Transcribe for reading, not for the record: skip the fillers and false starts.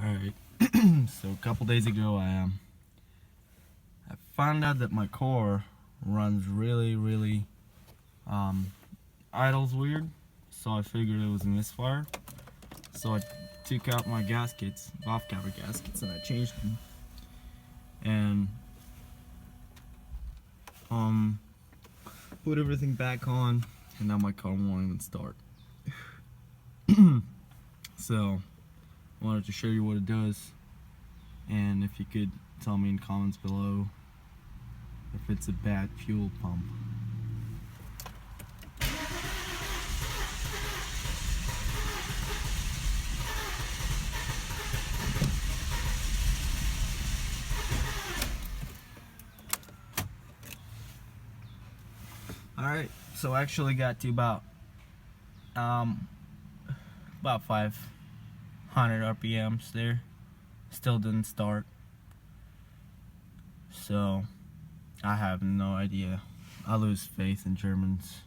Alright, so a couple days ago I found out that my core runs really idles weird, so I figured it was a misfire. So I took out my gaskets, valve cover gaskets, and I changed them, and put everything back on, and now my car won't even start. So I wanted to show you what it does, and if you could tell me in comments below if it's a bad fuel pump. Alright, so I actually got to about 500 RPMs there. Still didn't start. So I have no idea. I lose faith in Germans.